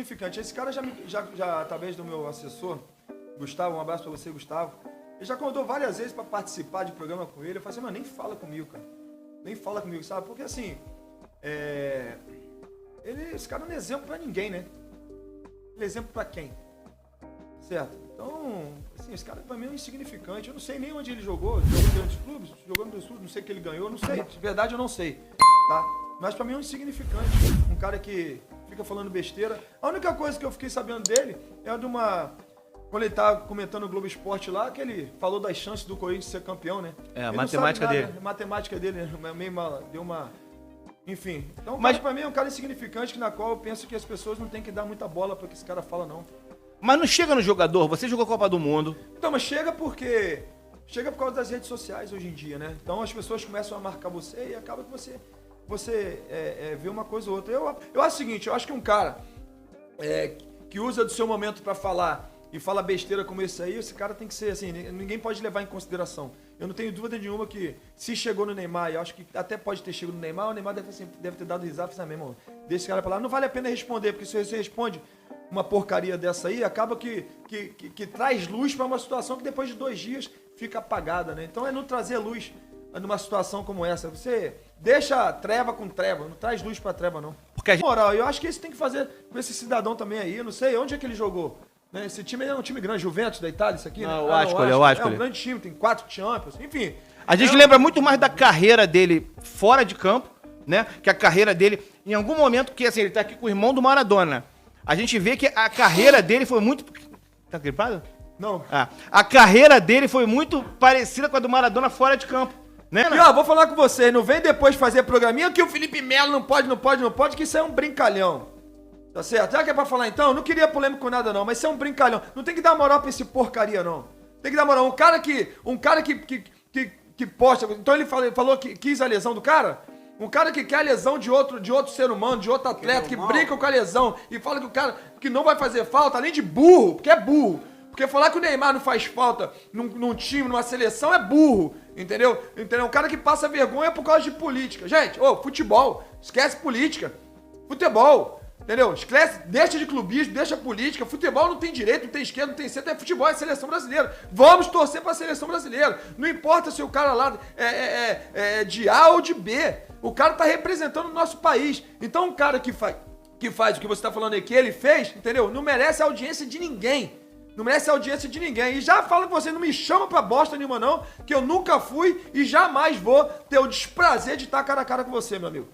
insignificante. Esse cara já através do meu assessor, Gustavo, um abraço pra você, Gustavo. Ele já convidou várias vezes pra participar de programa com ele. Eu falei assim, mano, nem fala comigo, cara. Nem fala comigo, sabe? Porque assim, esse cara não é exemplo pra ninguém, né? Ele é exemplo pra quem? Certo? Então, assim, esse cara pra mim é um insignificante. Eu não sei nem onde ele jogou em grandes clubes, jogou no do Sul, não sei o que ele ganhou, não sei. De verdade eu não sei, tá? Mas pra mim é um insignificante. Um cara que fica falando besteira. A única coisa que eu fiquei sabendo dele é de uma... Quando ele tava comentando o Globo Esporte lá, que ele falou das chances do Corinthians ser campeão, né? A Ele matemática dele. A matemática dele, né? Meio deu uma... Enfim. Então, mas pra mim é um cara insignificante na qual eu penso que as pessoas não têm que dar muita bola para que esse cara fala, não. Mas não chega no jogador, você jogou a Copa do Mundo. Então, mas chega porque... Chega por causa das redes sociais hoje em dia, né? Então as pessoas começam a marcar você e acaba que você vê uma coisa ou outra. Eu acho o seguinte, eu acho que um cara que usa do seu momento para falar e fala besteira como esse aí, esse cara tem que ser assim, ninguém pode levar em consideração. Eu não tenho dúvida nenhuma que se chegou no Neymar, eu acho que até pode ter chegado no Neymar, o Neymar deve ter dado risada e falou, meu irmão, deixa esse cara pra lá. Não vale a pena responder, porque se você responde uma porcaria dessa aí, acaba que traz luz para uma situação que depois de 2 dias fica apagada, né? Então é não trazer luz numa situação como essa. Você deixa treva com treva, não traz luz pra treva, não. Porque a gente... Moral, eu acho que isso tem que fazer com esse cidadão também aí, eu não sei onde é que ele jogou. Esse time é um time grande, Juventus da Itália, isso aqui, né? O Ascoli. É um grande time, tem 4 Champions, enfim. A gente lembra muito mais da carreira dele fora de campo, né? Que a carreira dele, em algum momento, que assim, ele tá aqui com o irmão do Maradona. A gente vê que a carreira dele foi muito... Tá gripado? Não. A carreira dele foi muito parecida com a do Maradona fora de campo, né? E ó, vou falar com vocês, não vem depois fazer programinha que o Felipe Melo não pode, que isso é um brincalhão. Tá certo? Já que é pra falar então, eu não queria polêmica com nada não, mas isso é um brincalhão. Não tem que dar moral pra esse porcaria não. Tem que dar moral. Um cara que posta... Então ele falou que quis a lesão do cara? Um cara que quer a lesão de outro ser humano, de outro atleta, que brinca com a lesão e fala que o cara que não vai fazer falta, além de burro, porque é burro. Porque falar que o Neymar não faz falta num time, numa seleção, é burro, entendeu? Um cara que passa vergonha por causa de política. Gente, futebol, esquece política. Futebol, entendeu? Esquece, deixa de clubismo, deixa política. Futebol não tem direito, não tem esquerda, não tem centro, é futebol, é seleção brasileira. Vamos torcer pra seleção brasileira. Não importa se o cara lá é de A ou de B. O cara tá representando o nosso país. Então um cara que faz o que você tá falando aí, que ele fez, entendeu? Não merece a audiência de ninguém. Não merece a audiência de ninguém. E já falo que você não me chama pra bosta nenhuma não, que eu nunca fui e jamais vou ter o desprazer de estar cara a cara com você, meu amigo.